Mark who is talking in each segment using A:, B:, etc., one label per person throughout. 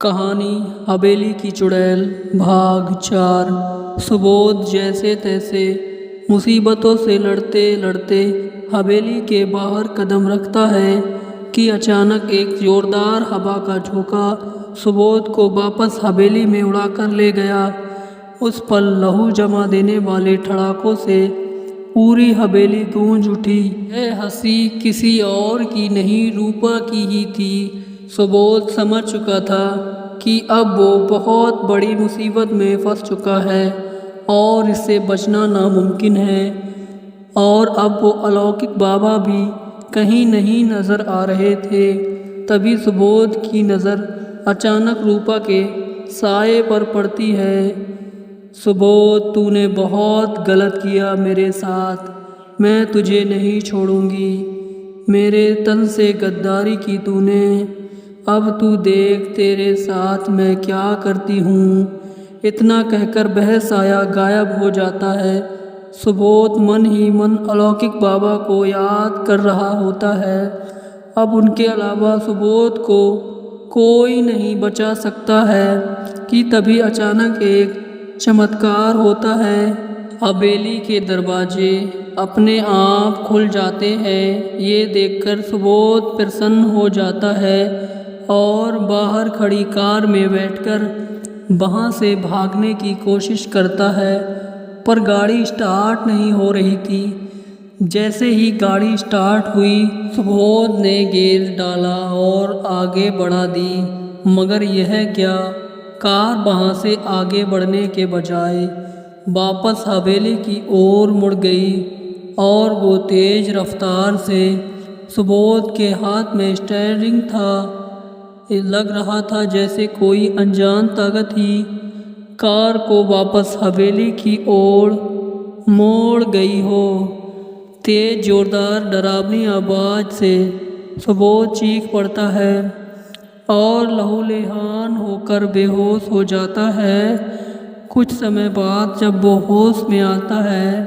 A: कहानी हवेली की चुड़ैल भाग 4। सुबोध जैसे तैसे मुसीबतों से लड़ते लड़ते हवेली के बाहर कदम रखता है कि अचानक एक जोरदार हवा का झोंका सुबोध को वापस हवेली में उड़ाकर ले गया। उस पल लहू जमा देने वाले ठड़ाकों से पूरी हवेली गूंज उठी। यह हंसी किसी और की नहीं, रूपा की ही थी। सुबोध समझ चुका था कि अब वो बहुत बड़ी मुसीबत में फंस चुका है और इससे बचना नामुमकिन है। और अब वो अलौकिक बाबा भी कहीं नहीं नज़र आ रहे थे। तभी सुबोध की नज़र अचानक रूपा के साए पर पड़ती है। सुबोध, तूने बहुत गलत किया मेरे साथ। मैं तुझे नहीं छोड़ूंगी। मेरे तन से गद्दारी की तूने। अब तू देख तेरे साथ मैं क्या करती हूँ। इतना कहकर वह साया गायब हो जाता है। सुबोध मन ही मन अलौकिक बाबा को याद कर रहा होता है। अब उनके अलावा सुबोध को कोई नहीं बचा सकता है कि तभी अचानक एक चमत्कार होता है। हवेली के दरवाजे अपने आप खुल जाते हैं। ये देखकर सुबोध प्रसन्न हो जाता है और बाहर खड़ी कार में बैठकर वहाँ से भागने की कोशिश करता है, पर गाड़ी स्टार्ट नहीं हो रही थी। जैसे ही गाड़ी स्टार्ट हुई, सुबोध ने गियर डाला और आगे बढ़ा दी, मगर यह क्या, कार वहाँ से आगे बढ़ने के बजाय वापस हवेली की ओर मुड़ गई और वो तेज रफ्तार से, सुबोध के हाथ में स्टीयरिंग था। लग रहा था जैसे कोई अनजान ताकत ही कार को वापस हवेली की ओर मोड़ गई हो। तेज जोरदार डरावनी आवाज़ से सुबोध चीख पड़ता है और लहूलुहान होकर बेहोश हो जाता है। कुछ समय बाद जब वो होश में आता है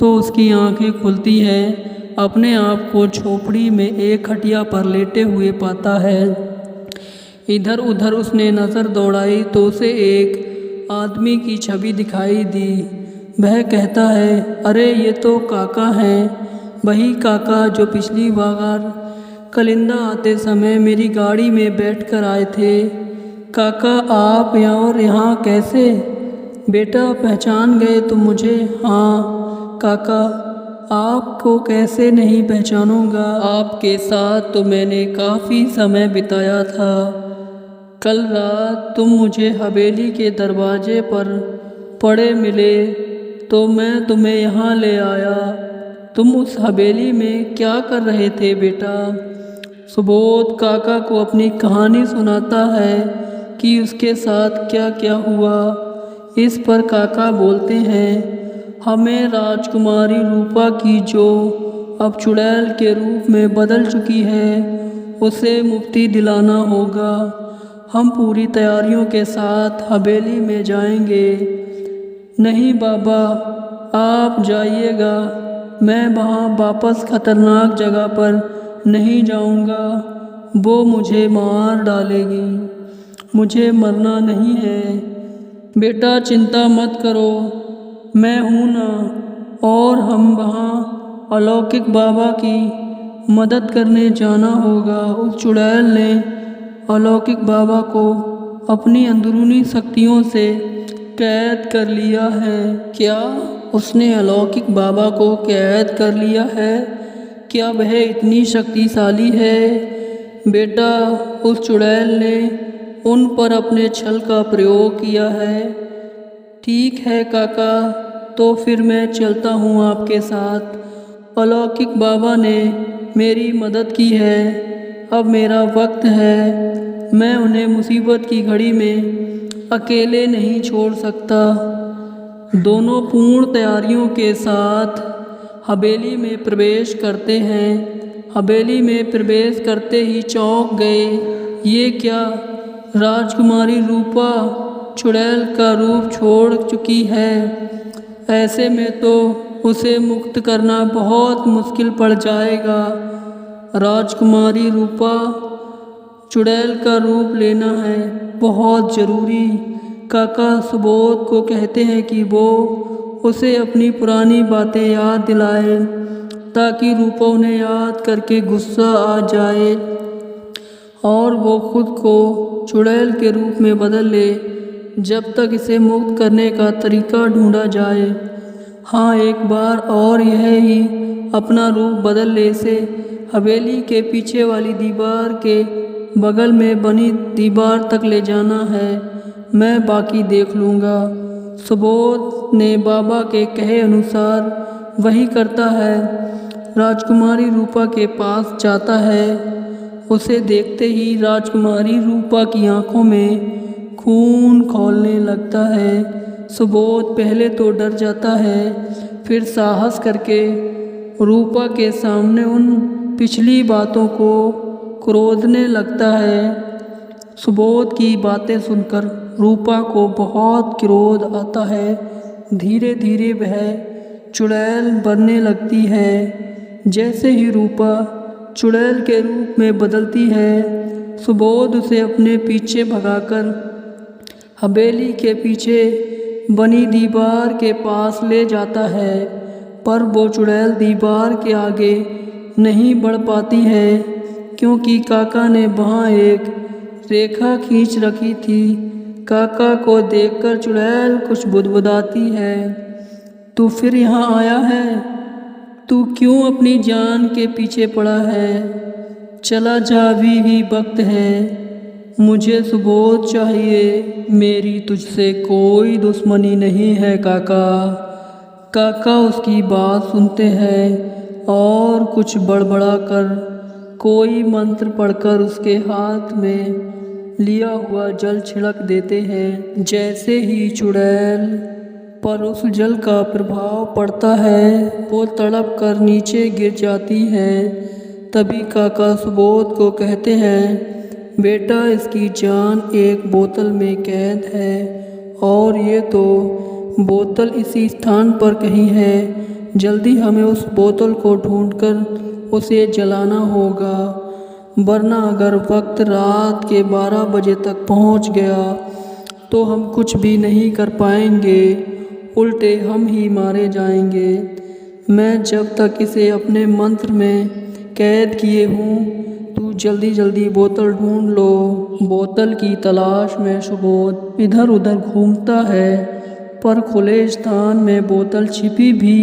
A: तो उसकी आंखें खुलती हैं। अपने आप को झोपड़ी में एक खटिया पर लेटे हुए पाता है। इधर उधर उसने नज़र दौड़ाई तो उसे एक आदमी की छवि दिखाई दी। वह कहता है, अरे ये तो काका हैं, वही काका जो पिछली बार कलिंदा आते समय मेरी गाड़ी में बैठकर आए थे। काका, आप यहाँ कैसे? बेटा, पहचान गए तुम मुझे? हाँ काका, आपको कैसे नहीं पहचानूंगा। आपके साथ तो मैंने काफ़ी समय बिताया था। कल रात तुम मुझे हवेली के दरवाजे पर पड़े मिले तो मैं तुम्हें यहाँ ले आया। तुम उस हवेली में क्या कर रहे थे बेटा? सुबोध काका को अपनी कहानी सुनाता है कि उसके साथ क्या क्या हुआ। इस पर काका बोलते हैं, हमें राजकुमारी रूपा की, जो अब चुड़ैल के रूप में बदल चुकी है, उसे मुक्ति दिलाना होगा। हम पूरी तैयारियों के साथ हवेली में जाएंगे। नहीं बाबा, आप जाइएगा, मैं वहाँ वापस खतरनाक जगह पर नहीं जाऊँगा। वो मुझे मार डालेगी। मुझे मरना नहीं है। बेटा चिंता मत करो, मैं हूँ ना। और हम वहाँ अलौकिक बाबा की मदद करने जाना होगा। उस चुड़ैल ने अलौकिक बाबा को अपनी अंदरूनी शक्तियों से कैद कर लिया है। क्या उसने अलौकिक बाबा को कैद कर लिया है? क्या वह इतनी शक्तिशाली है? बेटा, उस चुड़ैल ने उन पर अपने छल का प्रयोग किया है। ठीक है काका, तो फिर मैं चलता हूँ आपके साथ। अलौकिक बाबा ने मेरी मदद की है, अब मेरा वक्त है। मैं उन्हें मुसीबत की घड़ी में अकेले नहीं छोड़ सकता। दोनों पूर्ण तैयारियों के साथ हवेली में प्रवेश करते हैं। हवेली में प्रवेश करते ही चौंक गए। ये क्या, राजकुमारी रूपा चुड़ैल का रूप छोड़ चुकी है। ऐसे में तो उसे मुक्त करना बहुत मुश्किल पड़ जाएगा। राजकुमारी रूपा चुड़ैल का रूप लेना है बहुत ज़रूरी। काका सुबोध को कहते हैं कि वो उसे अपनी पुरानी बातें याद दिलाए ताकि रूपा उन्हें याद करके गुस्सा आ जाए और वो खुद को चुड़ैल के रूप में बदल ले जब तक इसे मुक्त करने का तरीका ढूंढा जाए। हाँ, एक बार और यह ही अपना रूप बदल ले से हवेली के पीछे वाली दीवार के बगल में बनी दीवार तक ले जाना है। मैं बाकी देख लूँगा। सुबोध ने बाबा के कहे अनुसार वही करता है। राजकुमारी रूपा के पास जाता है। उसे देखते ही राजकुमारी रूपा की आंखों में खून खौलने लगता है। सुबोध पहले तो डर जाता है, फिर साहस करके रूपा के सामने उन पिछली बातों को क्रोधने लगता है। सुबोध की बातें सुनकर रूपा को बहुत क्रोध आता है। धीरे धीरे वह चुड़ैल बनने लगती है। जैसे ही रूपा चुड़ैल के रूप में बदलती है, सुबोध उसे अपने पीछे भगाकर हवेली के पीछे बनी दीवार के पास ले जाता है। पर वो चुड़ैल दीवार के आगे नहीं बढ़ पाती है क्योंकि काका ने वहाँ एक रेखा खींच रखी थी। काका को देखकर चुड़ैल कुछ बुदबुदाती है। तू फिर यहाँ आया है? तू क्यों अपनी जान के पीछे पड़ा है? चला जा, अभी भी वक्त है। मुझे सुबोध चाहिए। मेरी तुझसे कोई दुश्मनी नहीं है काका। काका उसकी बात सुनते हैं और कुछ बड़बड़ा कर कोई मंत्र पढ़कर उसके हाथ में लिया हुआ जल छिड़क देते हैं। जैसे ही चुड़ैल पर उस जल का प्रभाव पड़ता है, वो तड़प कर नीचे गिर जाती है। तभी काका सुबोध को कहते हैं, बेटा इसकी जान एक बोतल में कैद है और ये तो बोतल इसी स्थान पर कहीं है। जल्दी हमें उस बोतल को ढूंढकर उसे जलाना होगा, वरना अगर वक्त रात के 12 बजे तक पहुंच गया तो हम कुछ भी नहीं कर पाएंगे, उल्टे हम ही मारे जाएंगे। मैं जब तक इसे अपने मंत्र में कैद किए हूँ, तू जल्दी जल्दी बोतल ढूंढ लो। बोतल की तलाश में सुबोध इधर उधर घूमता है, पर खुले स्थान में बोतल छिपी भी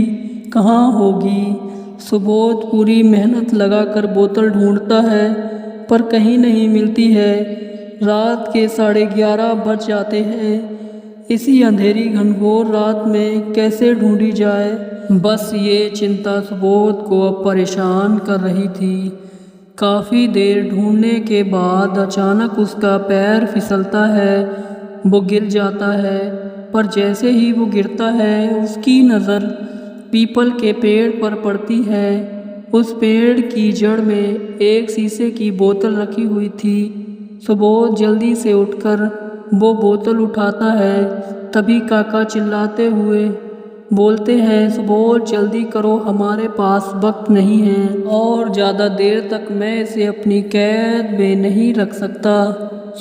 A: कहाँ होगी। सुबोध पूरी मेहनत लगाकर बोतल ढूंढता है, पर कहीं नहीं मिलती है। रात के 11:30 बज जाते हैं। इसी अंधेरी घनघोर रात में कैसे ढूंढी जाए, बस ये चिंता सुबोध को अब परेशान कर रही थी। काफ़ी देर ढूंढने के बाद अचानक उसका पैर फिसलता है। वो गिर जाता है, पर जैसे ही वो गिरता है उसकी नज़र पीपल के पेड़ पर पड़ती है। उस पेड़ की जड़ में एक शीशे की बोतल रखी हुई थी। सुबोध जल्दी से उठकर वो बोतल उठाता है। तभी काका चिल्लाते हुए बोलते हैं, सुबोध जल्दी करो, हमारे पास वक्त नहीं है और ज़्यादा देर तक मैं इसे अपनी कैद में नहीं रख सकता।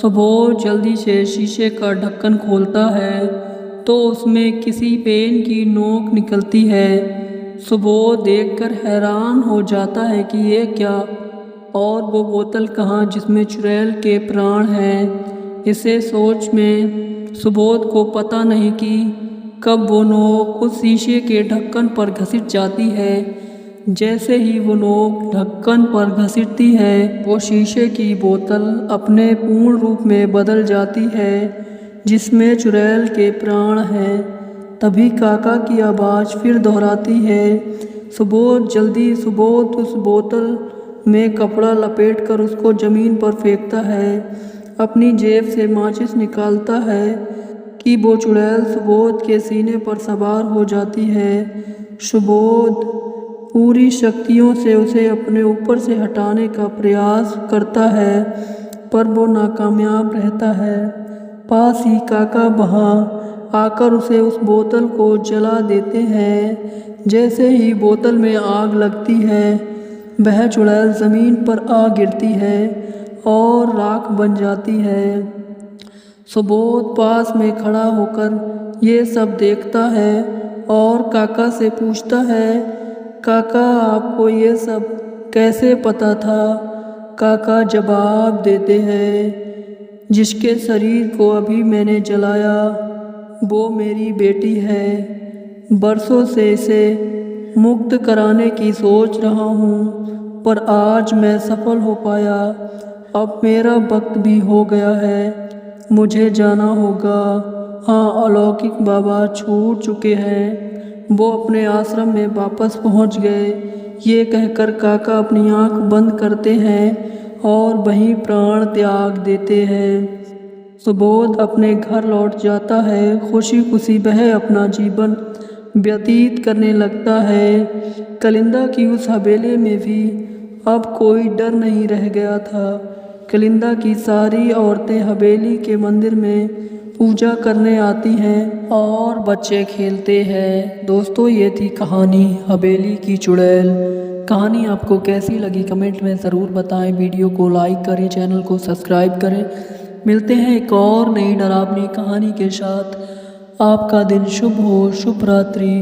A: सुबोध जल्दी से शीशे का ढक्कन खोलता है तो उसमें किसी पेन की नोक निकलती है। सुबोध देखकर हैरान हो जाता है कि ये क्या, और वो बोतल कहाँ जिसमें चुड़ैल के प्राण हैं। इसे सोच में सुबोध को पता नहीं कि कब वो नोक उस शीशे के ढक्कन पर घसीट जाती है। जैसे ही वो नोक ढक्कन पर घसीटती है, वो शीशे की बोतल अपने पूर्ण रूप में बदल जाती है जिसमें चुड़ैल के प्राण हैं। तभी काका की आवाज़ फिर दोहराती है, सुबोध जल्दी। सुबोध उस बोतल में कपड़ा लपेटकर उसको ज़मीन पर फेंकता है। अपनी जेब से माचिस निकालता है कि वो चुड़ैल सुबोध के सीने पर सवार हो जाती है। सुबोध पूरी शक्तियों से उसे अपने ऊपर से हटाने का प्रयास करता है, पर वो नाकामयाब रहता है। पास ही काका वहाँ आकर उसे उस बोतल को जला देते हैं। जैसे ही बोतल में आग लगती है, वह चुड़ैल ज़मीन पर आ गिरती है और राख बन जाती है। सुबोध पास में खड़ा होकर ये सब देखता है और काका से पूछता है, काका आपको ये सब कैसे पता था? काका जवाब देते हैं, जिसके शरीर को अभी मैंने जलाया वो मेरी बेटी है। बरसों से इसे मुक्त कराने की सोच रहा हूँ, पर आज मैं सफल हो पाया। अब मेरा वक्त भी हो गया है, मुझे जाना होगा। हाँ, अलौकिक बाबा छूट चुके हैं। वो अपने आश्रम में वापस पहुँच गए। ये कहकर काका अपनी आँख बंद करते हैं और वहीं प्राण त्याग देते हैं। सुबोध अपने घर लौट जाता है। खुशी खुशी वह अपना जीवन व्यतीत करने लगता है। कलिंदा की उस हवेली में भी अब कोई डर नहीं रह गया था। कलिंदा की सारी औरतें हवेली के मंदिर में पूजा करने आती हैं और बच्चे खेलते हैं। दोस्तों, ये थी कहानी हवेली की चुड़ैल। कहानी आपको कैसी लगी कमेंट में ज़रूर बताएं। वीडियो को लाइक करें, चैनल को सब्सक्राइब करें। मिलते हैं एक और नई डरावनी कहानी के साथ। आपका दिन शुभ हो। शुभ रात्रि।